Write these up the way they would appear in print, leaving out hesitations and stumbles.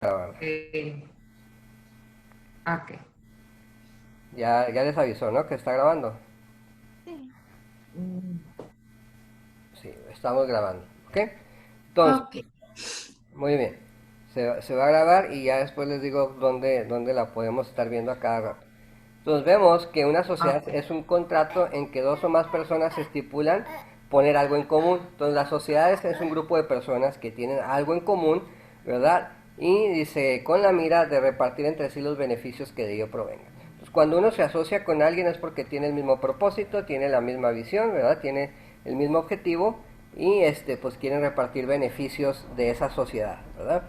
Grabar. Ok. Ya les avisó, ¿no? Que está grabando. Sí. Mm, Sí, estamos grabando. ¿Ok? Entonces, ok. muy bien. Se va a grabar y ya después les digo dónde la podemos estar viendo a cada rato. Entonces vemos que una sociedad Ok. es un contrato en que dos o más personas se estipulan poner algo en común. Entonces las sociedades es un grupo de personas que tienen algo en común, ¿verdad? Y dice, con la mira de repartir entre sí los beneficios que de ello provengan. Entonces cuando uno se asocia con alguien es porque tiene el mismo propósito, tiene la misma visión, ¿verdad? Tiene el mismo objetivo y pues quieren repartir beneficios de esa sociedad, ¿verdad?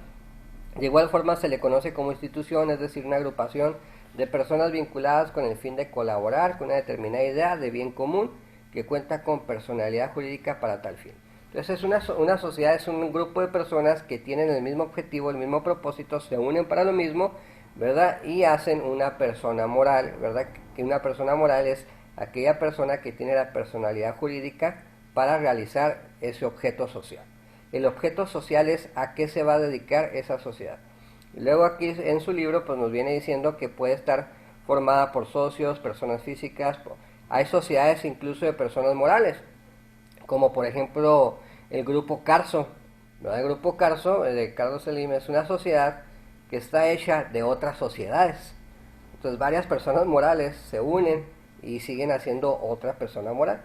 De igual forma se le conoce como institución, es decir, una agrupación de personas vinculadas con el fin de colaborar con una determinada idea de bien común que cuenta con personalidad jurídica para tal fin. Entonces una sociedad es un grupo de personas que tienen el mismo objetivo, el mismo propósito, se unen para lo mismo, ¿verdad? Y hacen una persona moral, ¿verdad? Que una persona moral es aquella persona que tiene la personalidad jurídica para realizar ese objeto social. El objeto social es a qué se va a dedicar esa sociedad. Y luego aquí en su libro pues nos viene diciendo que puede estar formada por socios, personas físicas, hay sociedades incluso de personas morales, como por ejemplo el grupo Carso. ¿No? El grupo Carso de Carlos Slim es una sociedad que está hecha de otras sociedades. Entonces varias personas morales se unen y siguen haciendo otra persona moral,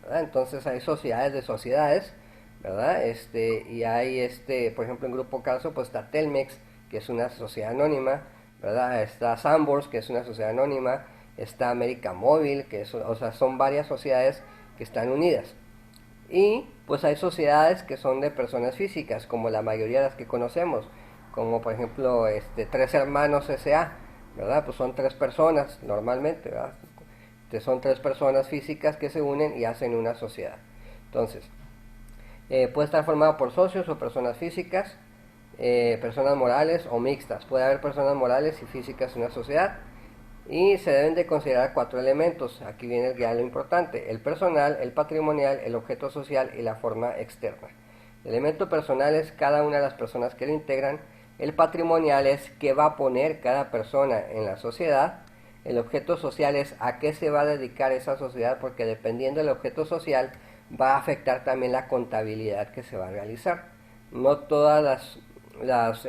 ¿verdad? Entonces hay sociedades de sociedades, ¿verdad? Y hay por ejemplo en Grupo Caso pues está Telmex, que es una sociedad anónima, ¿verdad? Está Sambors, que es una sociedad anónima, está América Móvil, que es, o sea, son varias sociedades que están unidas. Y pues hay sociedades que son de personas físicas, como la mayoría de las que conocemos, como por ejemplo Tres Hermanos S.A., ¿verdad? Pues son tres personas normalmente, ¿verdad? Son tres personas físicas que se unen y hacen una sociedad. Entonces, puede estar formado por socios o personas físicas, personas morales o mixtas. Puede haber personas morales y físicas en una sociedad. Y se deben de considerar cuatro elementos. Aquí viene ya lo importante: el personal, el patrimonial, el objeto social y la forma externa. El elemento personal es cada una de las personas que lo integran. El patrimonial es qué va a poner cada persona en la sociedad. El objeto social es a qué se va a dedicar esa sociedad, porque dependiendo del objeto social va a afectar también la contabilidad que se va a realizar. No todas las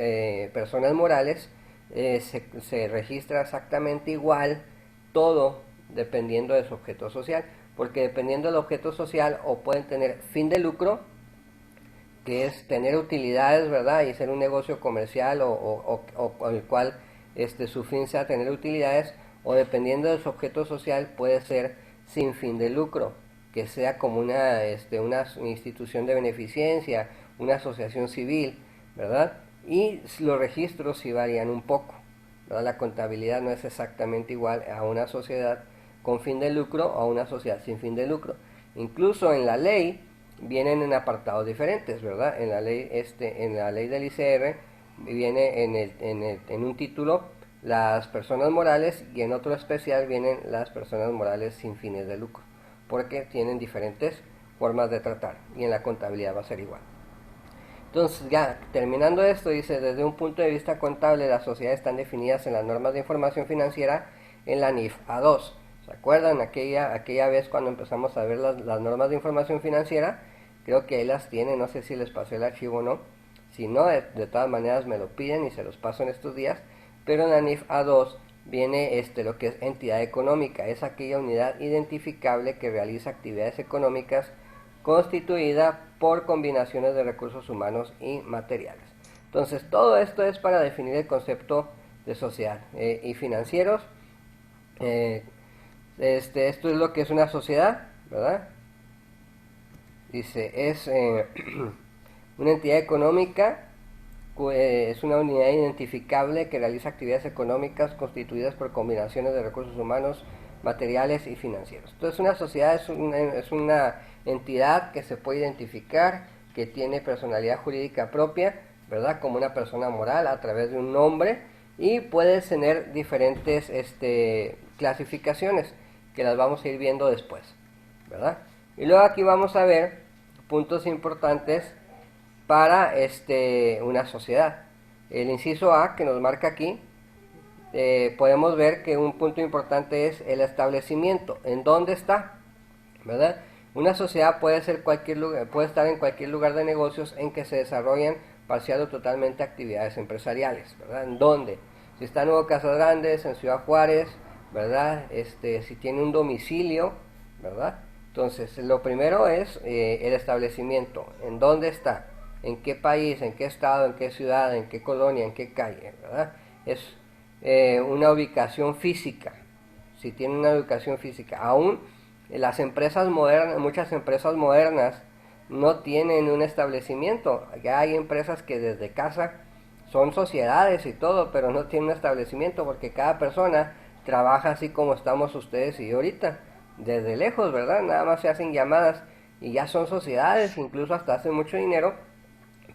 personas morales se registra exactamente igual todo dependiendo de su objeto social, porque dependiendo del objeto social o pueden tener fin de lucro, que es tener utilidades, ¿verdad? Y ser un negocio comercial o el cual su fin sea tener utilidades, o dependiendo de su objeto social puede ser sin fin de lucro, que sea como una institución de beneficencia, una asociación civil, ¿verdad? Y los registros sí varían un poco, ¿verdad? La contabilidad no es exactamente igual a una sociedad con fin de lucro o a una sociedad sin fin de lucro. Incluso en la ley vienen en apartados diferentes, ¿verdad? En la ley del ICR viene en un título las personas morales y en otro especial vienen las personas morales sin fines de lucro, porque tienen diferentes formas de tratar y en la contabilidad va a ser igual. Entonces, ya terminando esto, dice, desde un punto de vista contable, las sociedades están definidas en las normas de información financiera en la NIF A2. ¿Se acuerdan aquella vez cuando empezamos a ver las normas de información financiera? Creo que ahí las tienen, no sé si les pasé el archivo o no. Si no, de todas maneras me lo piden y se los paso en estos días. Pero en la NIF A2 viene lo que es entidad económica, es aquella unidad identificable que realiza actividades económicas constituida por combinaciones de recursos humanos y materiales. Entonces, todo esto es para definir el concepto de sociedad y financieros. Eh, esto es lo que es una sociedad, ¿verdad? Dice, es una entidad económica, es una unidad identificable que realiza actividades económicas constituidas por combinaciones de recursos humanos, materiales y financieros. Entonces una sociedad es una entidad que se puede identificar, que tiene personalidad jurídica propia, ¿verdad? Como una persona moral a través de un nombre y puede tener diferentes clasificaciones que las vamos a ir viendo después, ¿verdad? Y luego aquí vamos a ver puntos importantes para una sociedad. el inciso A que nos marca aquí, podemos ver que un punto importante es el establecimiento, en dónde está, ¿verdad? Una sociedad puede ser cualquier lugar, puede estar en cualquier lugar de negocios en que se desarrollan parcial o totalmente actividades empresariales, ¿verdad? ¿En dónde? Si está en Nuevo Casas Grandes, en Ciudad Juárez, ¿verdad? Si tiene un domicilio, ¿verdad? Entonces, lo primero es el establecimiento, en dónde está, en qué país, en qué estado, en qué ciudad, en qué colonia, en qué calle, ¿verdad? Es una ubicación física, si tiene una ubicación física. Aún las empresas modernas, muchas empresas modernas no tienen un establecimiento. Ya hay empresas que desde casa son sociedades y todo, pero no tienen un establecimiento porque cada persona trabaja así como estamos ustedes y yo ahorita, desde lejos, ¿verdad? Nada más se hacen llamadas y ya son sociedades, incluso hasta hacen mucho dinero,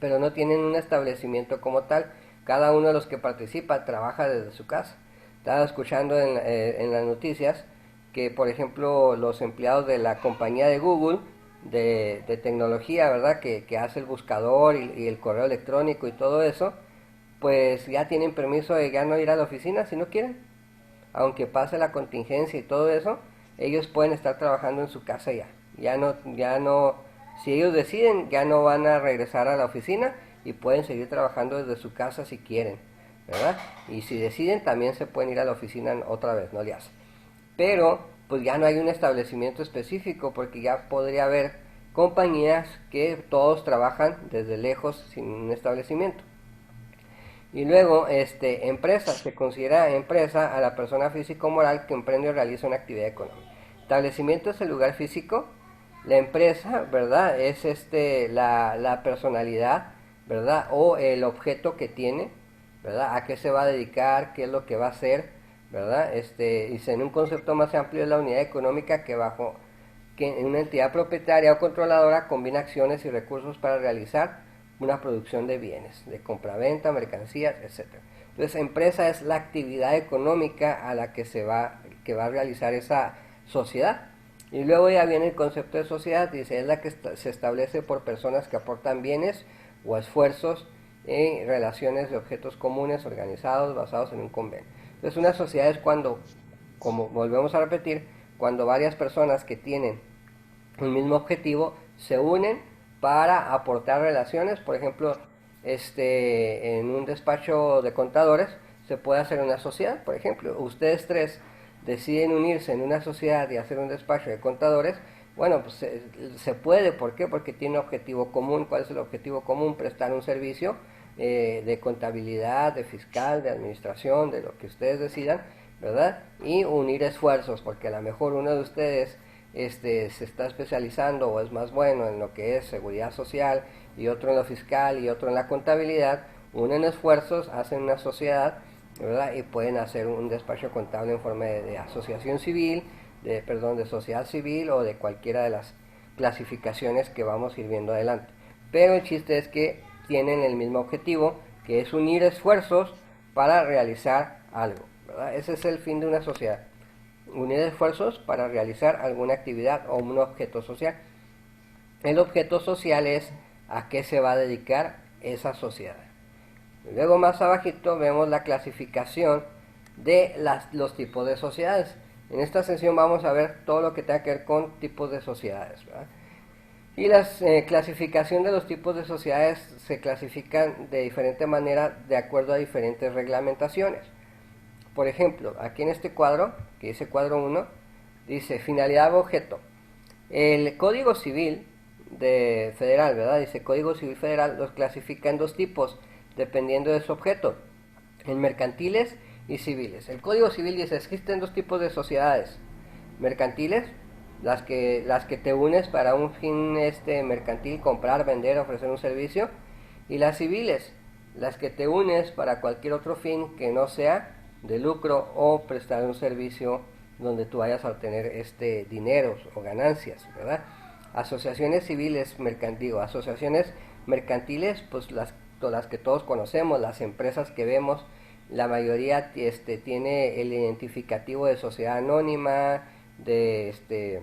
pero no tienen un establecimiento como tal. Cada uno de los que participa trabaja desde su casa. Estaba escuchando en las noticias que, por ejemplo, los empleados de la compañía de Google, de tecnología, ¿verdad? Que hace el buscador y el correo electrónico y todo eso, pues ya tienen permiso de ya no ir a la oficina si no quieren. Aunque pase la contingencia y todo eso, ellos pueden estar trabajando en su casa ya. Ya no, si ellos deciden, ya no van a regresar a la oficina y pueden seguir trabajando desde su casa si quieren, ¿verdad? Y si deciden, también se pueden ir a la oficina otra vez, no le hace. Pero, pues ya no hay un establecimiento específico porque ya podría haber compañías que todos trabajan desde lejos sin un establecimiento. Y luego, empresa, se considera empresa a la persona física o moral que emprende o realiza una actividad económica. Establecimiento es el lugar físico, la empresa, ¿verdad? Es la personalidad, ¿verdad? O el objeto que tiene, ¿verdad? A qué se va a dedicar, qué es lo que va a hacer, ¿verdad? Y en un concepto más amplio es la unidad económica que en una entidad propietaria o controladora combina acciones y recursos para realizar una producción de bienes, de compraventa, mercancías, etcétera. Entonces, empresa es la actividad económica a la que va a realizar esa sociedad. Y luego ya viene el concepto de sociedad, dice, es la que se establece por personas que aportan bienes o esfuerzos en relaciones de objetos comunes organizados basados en un convenio. Entonces, una sociedad es cuando, como volvemos a repetir, cuando varias personas que tienen un mismo objetivo se unen para aportar relaciones. Por ejemplo, en un despacho de contadores se puede hacer una sociedad. Por ejemplo, ustedes tres deciden unirse en una sociedad y hacer un despacho de contadores. Bueno, pues se puede. ¿Por qué? Porque tiene un objetivo común. ¿Cuál es el objetivo común? Prestar un servicio de contabilidad, de fiscal, de administración, de lo que ustedes decidan, ¿verdad? Y unir esfuerzos, porque a lo mejor uno de ustedes se está especializando o es más bueno en lo que es seguridad social y otro en lo fiscal y otro en la contabilidad. Unen esfuerzos, hacen una sociedad, ¿verdad? Y pueden hacer un despacho contable en forma de asociación civil, de sociedad civil o de cualquiera de las clasificaciones que vamos a ir viendo adelante. Pero el chiste es que tienen el mismo objetivo, que es unir esfuerzos para realizar algo, ¿verdad? Ese es el fin de una sociedad: unir esfuerzos para realizar alguna actividad o un objeto social. El objeto social es a qué se va a dedicar esa sociedad. Luego más abajito vemos la clasificación de los tipos de sociedades. En esta sesión vamos a ver todo lo que tenga que ver con tipos de sociedades, ¿verdad? Y la clasificación de los tipos de sociedades se clasifican de diferente manera de acuerdo a diferentes reglamentaciones. Por ejemplo, aquí en este cuadro, que dice cuadro 1, dice finalidad o objeto. El Código Civil federal, ¿verdad? Dice Código Civil Federal los clasifica en dos tipos, dependiendo de su objeto, en mercantiles y civiles. El Código Civil dice, existen dos tipos de sociedades: mercantiles, las que te unes para un fin mercantil, comprar, vender, ofrecer un servicio, y las civiles, las que te unes para cualquier otro fin que no sea de lucro o prestar un servicio donde tú vayas a obtener dineros o ganancias, ¿verdad? Asociaciones civiles asociaciones mercantiles, pues las que todos conocemos, las empresas que vemos, la mayoría tiene el identificativo de sociedad anónima, de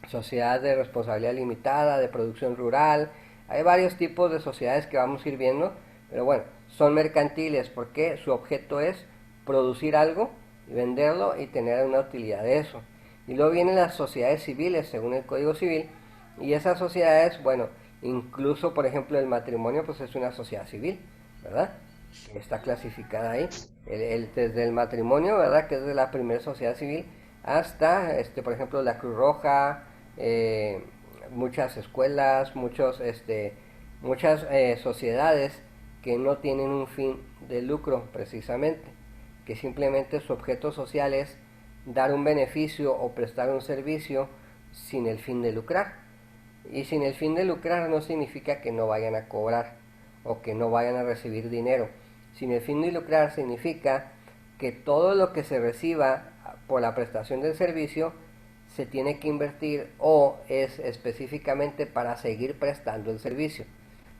sociedad de responsabilidad limitada, de producción rural. Hay varios tipos de sociedades que vamos a ir viendo, pero bueno, son mercantiles porque su objeto es producir algo, venderlo y tener una utilidad de eso. Y luego vienen las sociedades civiles, según el Código Civil, y esas sociedades, bueno, incluso por ejemplo el matrimonio pues es una sociedad civil, ¿verdad? Está clasificada ahí, desde el matrimonio, ¿verdad? Que es de la primera sociedad civil, hasta, por ejemplo, la Cruz Roja, muchas escuelas, muchas sociedades que no tienen un fin de lucro precisamente, que simplemente su objeto social es dar un beneficio o prestar un servicio sin el fin de lucrar. Y sin el fin de lucrar no significa que no vayan a cobrar o que no vayan a recibir dinero. Sin el fin de lucrar significa que todo lo que se reciba por la prestación del servicio se tiene que invertir o es específicamente para seguir prestando el servicio.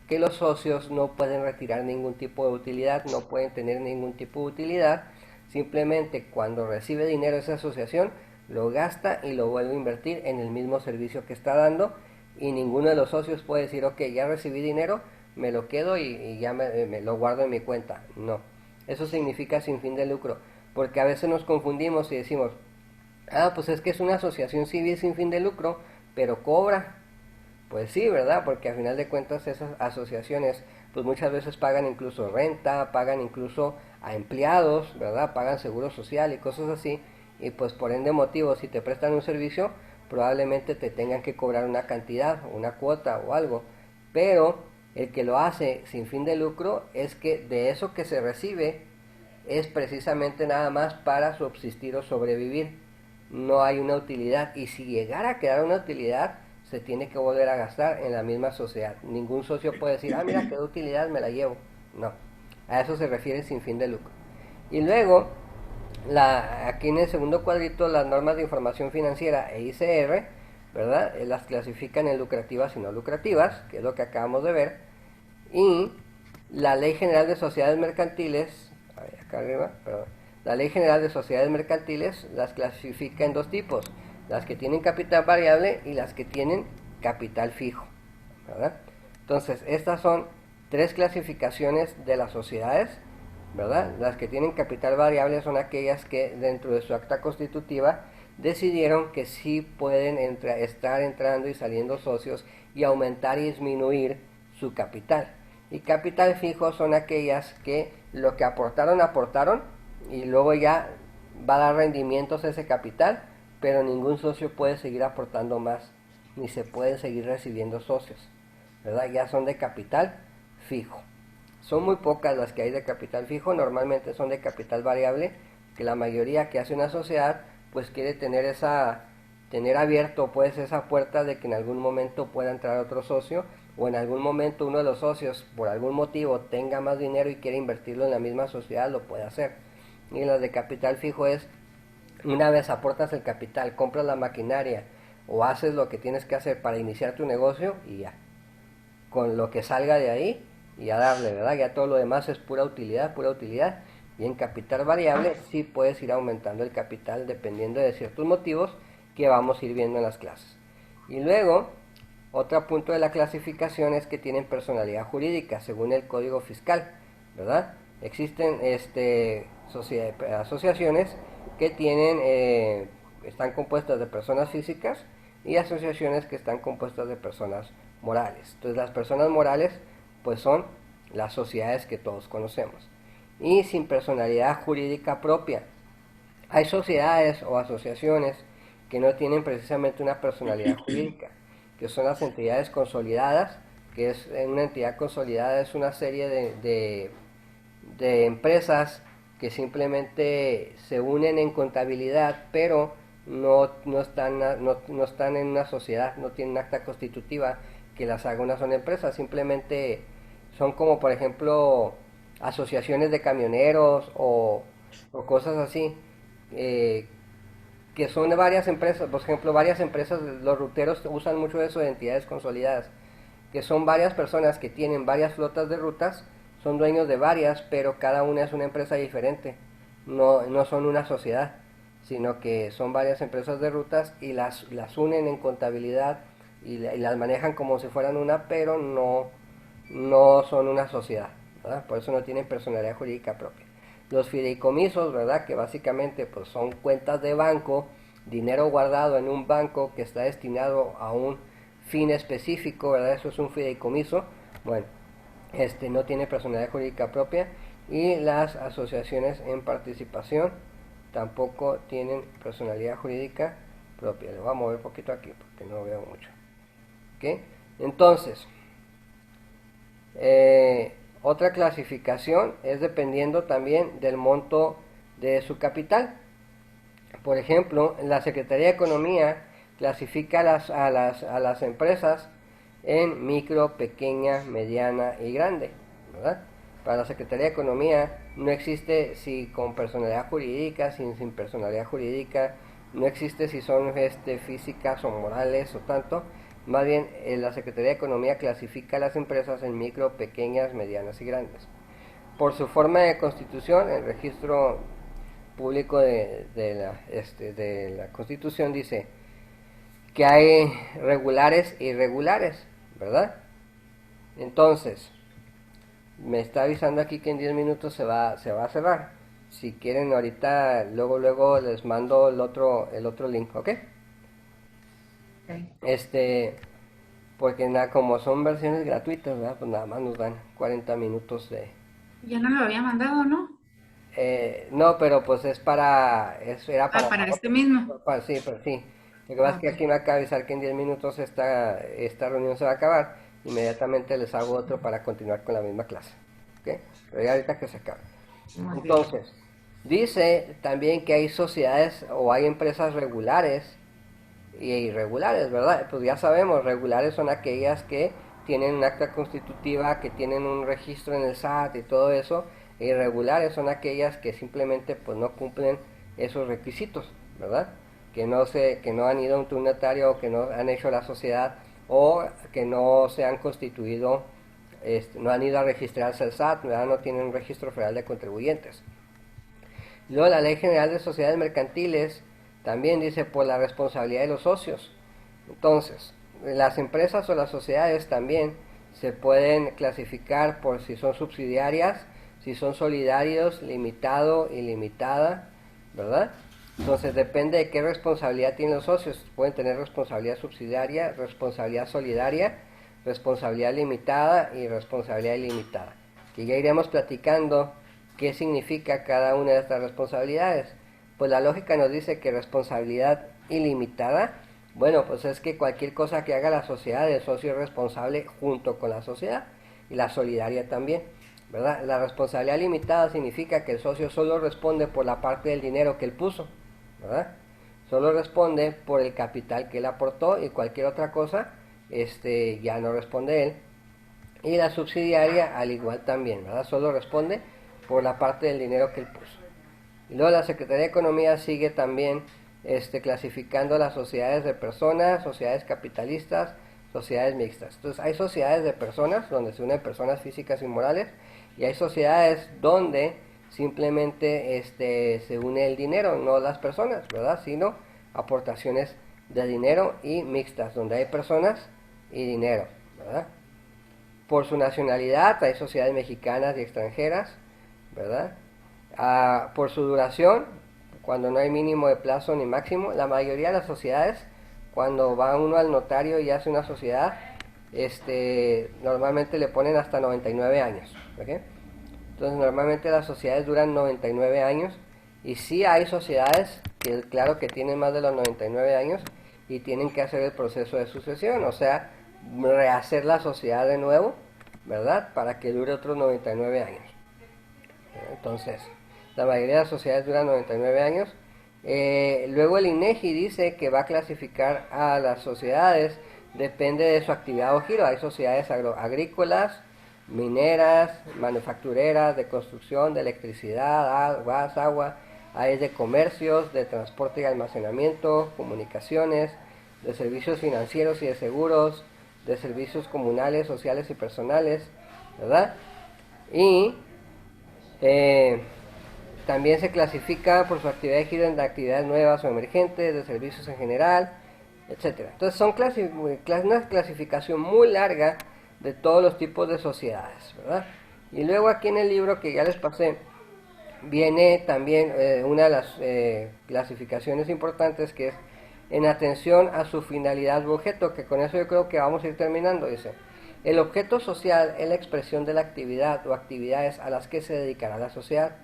Que los socios no pueden retirar ningún tipo de utilidad, no pueden tener ningún tipo de utilidad, simplemente cuando recibe dinero esa asociación lo gasta y lo vuelve a invertir en el mismo servicio que está dando, y ninguno de los socios puede decir, ok, ya recibí dinero, me lo quedo y ya me lo guardo en mi cuenta. No, eso significa sin fin de lucro, porque a veces nos confundimos y decimos, ah, pues es que es una asociación civil sin fin de lucro, pero cobra. Pues sí, ¿verdad? Porque al final de cuentas esas asociaciones pues muchas veces pagan incluso renta, pagan incluso a empleados, ¿verdad? Pagan seguro social y cosas así, y pues por ende motivo, si te prestan un servicio, probablemente te tengan que cobrar una cantidad, una cuota o algo, pero el que lo hace sin fin de lucro es que de eso que se recibe es precisamente nada más para subsistir o sobrevivir, no hay una utilidad, y si llegara a quedar una utilidad se tiene que volver a gastar en la misma sociedad. Ningún socio puede decir, ah, mira, quedó utilidad, me la llevo. No, a eso se refiere sin fin de lucro. Y luego, aquí en el segundo cuadrito, las normas de información financiera e ICR, ¿verdad? Las clasifican en lucrativas y no lucrativas, que es lo que acabamos de ver. Y la Ley General de Sociedades Mercantiles, acá arriba, perdón, la Ley General de Sociedades Mercantiles las clasifica en dos tipos, las que tienen capital variable y las que tienen capital fijo, ¿verdad? Entonces, estas son tres clasificaciones de las sociedades, ¿verdad? Las que tienen capital variable son aquellas que dentro de su acta constitutiva decidieron que sí pueden estar entrando y saliendo socios y aumentar y disminuir su capital. Y capital fijo son aquellas que lo que aportaron y luego ya va a dar rendimientos ese capital, pero ningún socio puede seguir aportando más, ni se pueden seguir recibiendo socios, ¿verdad? Ya son de capital fijo. Son muy pocas las que hay de capital fijo, normalmente son de capital variable, que la mayoría que hace una sociedad pues quiere tener abierto pues esa puerta de que en algún momento pueda entrar otro socio, o en algún momento uno de los socios por algún motivo tenga más dinero y quiere invertirlo en la misma sociedad, lo puede hacer. Y las de capital fijo es, una vez aportas el capital, compras la maquinaria o haces lo que tienes que hacer para iniciar tu negocio y ya, con lo que salga de ahí y a darle, ¿verdad? Ya todo lo demás es pura utilidad, pura utilidad. Y en capital variable sí puedes ir aumentando el capital dependiendo de ciertos motivos que vamos a ir viendo en las clases. Y luego, otro punto de la clasificación es que tienen personalidad jurídica según el Código Fiscal, ¿verdad? Existen asociaciones que están compuestas de personas físicas y asociaciones que están compuestas de personas morales. Entonces las personas morales pues son las sociedades que todos conocemos y sin personalidad jurídica propia. Hay sociedades o asociaciones que no tienen precisamente una personalidad jurídica, que son las entidades consolidadas, que es una entidad consolidada, es una serie de empresas que simplemente se unen en contabilidad, pero no están en una sociedad, no tienen acta constitutiva que las haga una sola empresa, simplemente son como por ejemplo asociaciones de camioneros o cosas así, que son de varias empresas, por ejemplo varias empresas, los ruteros usan mucho eso de entidades consolidadas, que son varias personas que tienen varias flotas de rutas, son dueños de varias, pero cada una es una empresa diferente, no son una sociedad, sino que son varias empresas de rutas y las unen en contabilidad y las manejan como si fueran una, pero no son una sociedad, ¿verdad? Por eso no tienen personalidad jurídica propia. Los fideicomisos, ¿verdad? Que básicamente pues son cuentas de banco, dinero guardado en un banco que está destinado a un fin específico, ¿verdad? Eso es un fideicomiso. Bueno, no tiene personalidad jurídica propia. Y las asociaciones en participación tampoco tienen personalidad jurídica propia. Le voy a mover un poquito aquí porque no veo mucho. ¿Ok? Entonces, otra clasificación es dependiendo también del monto de su capital. Por ejemplo, la Secretaría de Economía clasifica a las empresas en micro, pequeña, mediana y grande, ¿verdad? Para la Secretaría de Economía no existe si con personalidad jurídica, sin personalidad jurídica, no existe si son físicas o morales o tanto. Más bien, la Secretaría de Economía clasifica a las empresas en micro, pequeñas, medianas y grandes. Por su forma de constitución, el registro público de la Constitución dice que hay regulares e irregulares, ¿verdad? Entonces, me está avisando aquí que en 10 minutos se va a cerrar. Si quieren ahorita, luego les mando el otro link, ¿ok? Ok. Porque como son versiones gratuitas, ¿verdad? Pues nada más nos dan 40 minutos de... Ya no me lo había mandado, ¿no? no, pero pues era Ah, para... para este mismo. Sí, pero sí. Lo que pasa es que Ok. aquí me acaba de avisar que en 10 minutos esta reunión se va a acabar. Inmediatamente les hago otro para continuar con la misma clase. ¿Ok? Pero ya ahorita que se acabe. Muy bien. Entonces, dice también que hay sociedades o hay empresas regulares y irregulares, ¿verdad? Pues ya sabemos, regulares son aquellas que tienen un acta constitutiva, que tienen un registro en el SAT y todo eso. E irregulares son aquellas que simplemente pues no cumplen esos requisitos, ¿verdad? Que no han ido a un notario o que no han hecho la sociedad o que no se han constituido, no han ido a registrarse al SAT, ¿verdad? No tienen un registro federal de contribuyentes. Luego la Ley General de Sociedades Mercantiles también dice por la responsabilidad de los socios. Entonces, las empresas o las sociedades también se pueden clasificar por si son subsidiarias, si son solidarios, limitado y limitada, ¿verdad? Entonces depende de qué responsabilidad tienen los socios. Pueden tener responsabilidad subsidiaria, responsabilidad solidaria, responsabilidad limitada y responsabilidad ilimitada. Que ya iremos platicando qué significa cada una de estas responsabilidades. Pues la lógica nos dice que responsabilidad ilimitada, bueno, pues es que cualquier cosa que haga la sociedad, el socio es responsable junto con la sociedad y la solidaria también, ¿verdad? La responsabilidad limitada significa que el socio solo responde por la parte del dinero que él puso, ¿verdad? Solo responde por el capital que él aportó y cualquier otra cosa, ya no responde él. Y la subsidiaria al igual también, ¿verdad? Solo responde por la parte del dinero que él puso. Y luego la Secretaría de Economía sigue también clasificando las sociedades de personas, sociedades capitalistas, sociedades mixtas. Entonces hay sociedades de personas, donde se unen personas físicas y morales, y hay sociedades donde simplemente se une el dinero, no las personas, ¿verdad? Sino aportaciones de dinero y mixtas, donde hay personas y dinero, ¿verdad? Por su nacionalidad, hay sociedades mexicanas y extranjeras, ¿verdad? Por su duración, cuando no hay mínimo de plazo ni máximo, la mayoría de las sociedades, cuando va uno al notario y hace una sociedad, normalmente le ponen hasta 99 años, ¿ok? Entonces normalmente las sociedades duran 99 años y sí hay sociedades que claro que tienen más de los 99 años y tienen que hacer el proceso de sucesión, o sea, rehacer la sociedad de nuevo, ¿verdad? Para que dure otros 99 años. Entonces, la mayoría de las sociedades duran 99 años. Luego el INEGI dice que va a clasificar a las sociedades, depende de su actividad o giro. Hay sociedades agrícolas, mineras, manufactureras, de construcción, de electricidad, gas, agua. Hay de comercios, de transporte y almacenamiento, comunicaciones, de servicios financieros y de seguros, de servicios comunales, sociales y personales, ¿verdad? Y también se clasifica por su actividad de giro en actividades nuevas o emergentes, de servicios en general, etcétera. Entonces son una clasificación muy larga de todos los tipos de sociedades, ¿verdad? Y luego aquí en el libro que ya les pasé, viene también una de las clasificaciones importantes, que es en atención a su finalidad u objeto, que con eso yo creo que vamos a ir terminando. Dice: el objeto social es la expresión de la actividad o actividades a las que se dedicará la sociedad.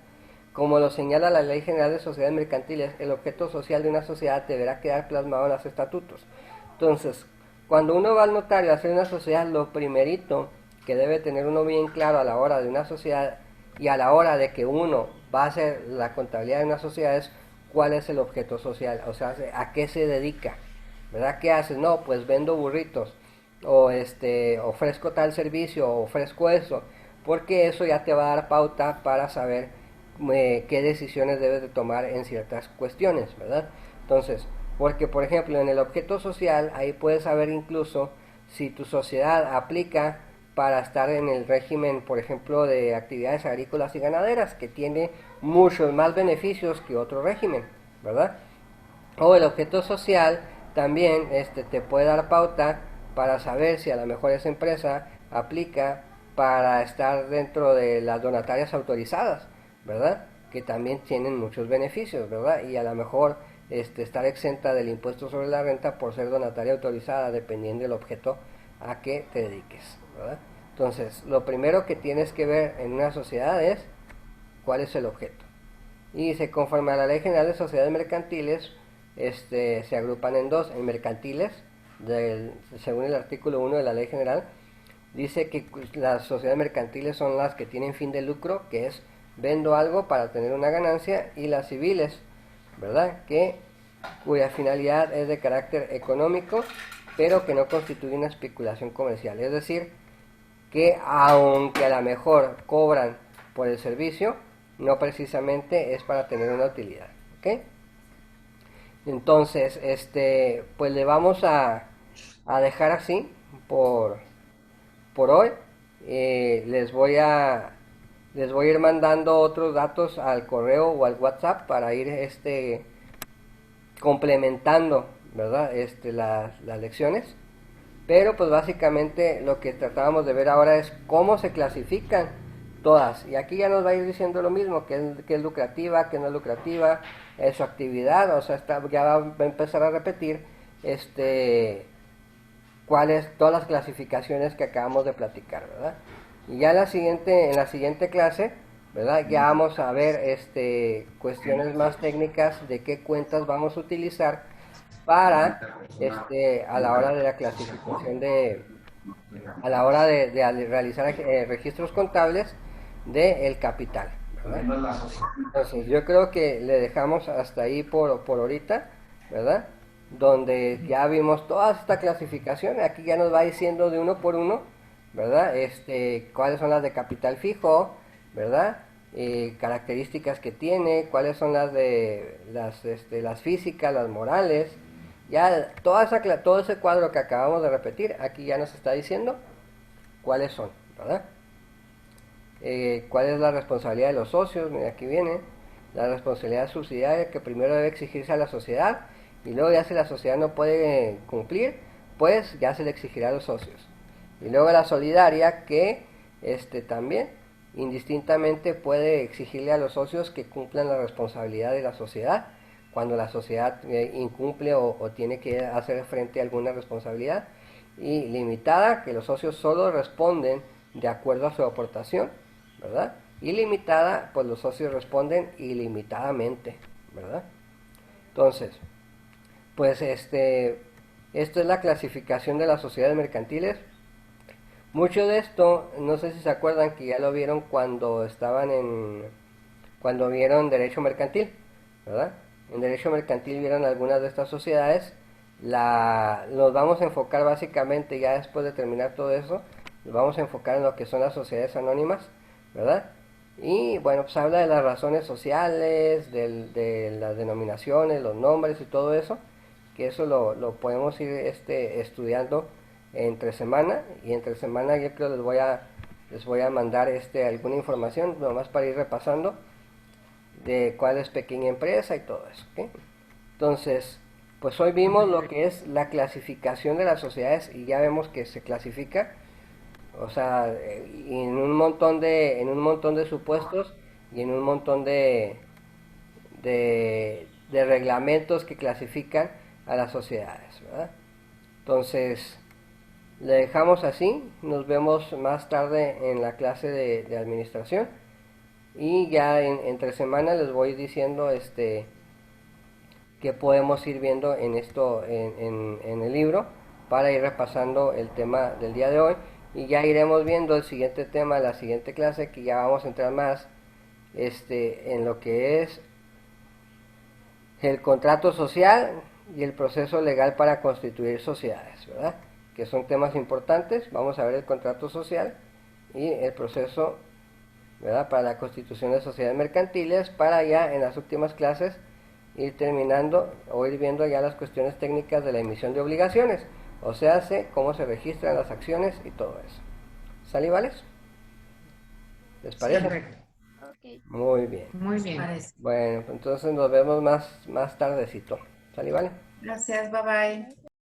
Como lo señala la Ley General de Sociedades Mercantiles, el objeto social de una sociedad deberá quedar plasmado en los estatutos. Entonces, cuando uno va al notario a hacer una sociedad, lo primerito que debe tener uno bien claro a la hora de una sociedad y a la hora de que uno va a hacer la contabilidad de una sociedad es cuál es el objeto social, o sea, a qué se dedica, ¿verdad? ¿Qué haces? No, pues vendo burritos, o ofrezco tal servicio, o ofrezco eso, porque eso ya te va a dar pauta para saber qué decisiones debes de tomar en ciertas cuestiones, ¿verdad? Entonces, porque por ejemplo en el objeto social ahí puedes saber incluso si tu sociedad aplica para estar en el régimen, por ejemplo, de actividades agrícolas y ganaderas, que tiene muchos más beneficios que otro régimen, ¿verdad? O el objeto social también te puede dar pauta para saber si a lo mejor esa empresa aplica para estar dentro de las donatarias autorizadas, ¿verdad? Que también tienen muchos beneficios, ¿verdad? Y a lo mejor estar exenta del impuesto sobre la renta por ser donataria autorizada, dependiendo del objeto a que te dediques, ¿verdad? Entonces, lo primero que tienes que ver en una sociedad es cuál es el objeto. Y se conforme a la Ley General de Sociedades Mercantiles, se agrupan en dos: en mercantiles, según el artículo 1 de la Ley General, dice que las sociedades mercantiles son las que tienen fin de lucro, que es vendo algo para tener una ganancia, y las civiles, ¿verdad? Cuya finalidad es de carácter económico, pero que no constituye una especulación comercial. Es decir, que aunque a lo mejor cobran por el servicio, no precisamente es para tener una utilidad, ¿ok? Entonces, pues le vamos a dejar así por hoy. Les voy a ir mandando otros datos al correo o al WhatsApp para ir complementando, ¿verdad? Las lecciones. Pero pues básicamente lo que tratábamos de ver ahora es cómo se clasifican todas. Y aquí ya nos va a ir diciendo lo mismo: que es lucrativa, que no es lucrativa, su actividad. O sea, ya va a empezar a repetir cuáles todas las clasificaciones que acabamos de platicar, ¿verdad? Y ya en la siguiente clase, ¿verdad? Ya vamos a ver cuestiones más técnicas de qué cuentas vamos a utilizar para a la hora de la clasificación a la hora de realizar registros contables del capital, ¿verdad? Entonces yo creo que le dejamos hasta ahí por ahorita, ¿verdad? Donde ya vimos toda esta clasificación. Aquí ya nos va diciendo de uno por uno, ¿verdad? Cuáles son las de capital fijo, ¿verdad? Características que tiene, cuáles son las de las físicas, las morales. Ya todo ese cuadro que acabamos de repetir, aquí ya nos está diciendo cuáles son, ¿verdad? ¿Cuál es la responsabilidad de los socios? Mira, aquí viene la responsabilidad subsidiaria, que primero debe exigirse a la sociedad, y luego ya si la sociedad no puede cumplir, pues ya se le exigirá a los socios. Y luego la solidaria, que también indistintamente puede exigirle a los socios que cumplan la responsabilidad de la sociedad cuando la sociedad incumple o tiene que hacer frente a alguna responsabilidad. Y limitada, que los socios solo responden de acuerdo a su aportación, ¿verdad? Y limitada, pues los socios responden ilimitadamente, ¿verdad? Entonces, pues esto es la clasificación de las sociedades mercantiles. Mucho de esto, no sé si se acuerdan que ya lo vieron cuando vieron derecho mercantil, ¿verdad? En derecho mercantil vieron algunas de estas sociedades. Nos vamos a enfocar básicamente, ya después de terminar todo eso, nos vamos a enfocar en lo que son las sociedades anónimas, ¿verdad? Y bueno, pues habla de las razones sociales, de las denominaciones, los nombres y todo eso, que eso lo podemos ir estudiando entre semana. Y entre semana yo creo les voy a mandar alguna información, nomás para ir repasando de cuál es pequeña empresa y todo eso, ¿okay? Entonces, pues hoy vimos lo que es la clasificación de las sociedades, y ya vemos que se clasifica O sea, y en un montón de supuestos y en un montón de reglamentos que clasifican a las sociedades, ¿verdad? Entonces, le dejamos así, nos vemos más tarde en la clase de administración y ya entre semanas les voy diciendo que podemos ir viendo en esto en el libro para ir repasando el tema del día de hoy y ya iremos viendo el siguiente tema, la siguiente clase, que ya vamos a entrar más en lo que es el contrato social y el proceso legal para constituir sociedades, ¿verdad? Que son temas importantes. Vamos a ver el contrato social y el proceso, ¿verdad?, para la constitución de sociedades mercantiles, para ya en las últimas clases ir terminando o ir viendo ya las cuestiones técnicas de la emisión de obligaciones, o sea, cómo se registran las acciones y todo eso. ¿Sale, vales? ¿Les Sí, parece? correcto. Ok. Muy bien. Muy bien. Parece. Bueno, entonces nos vemos más tardecito. ¿Sale, vale? Gracias, bye bye. Gracias.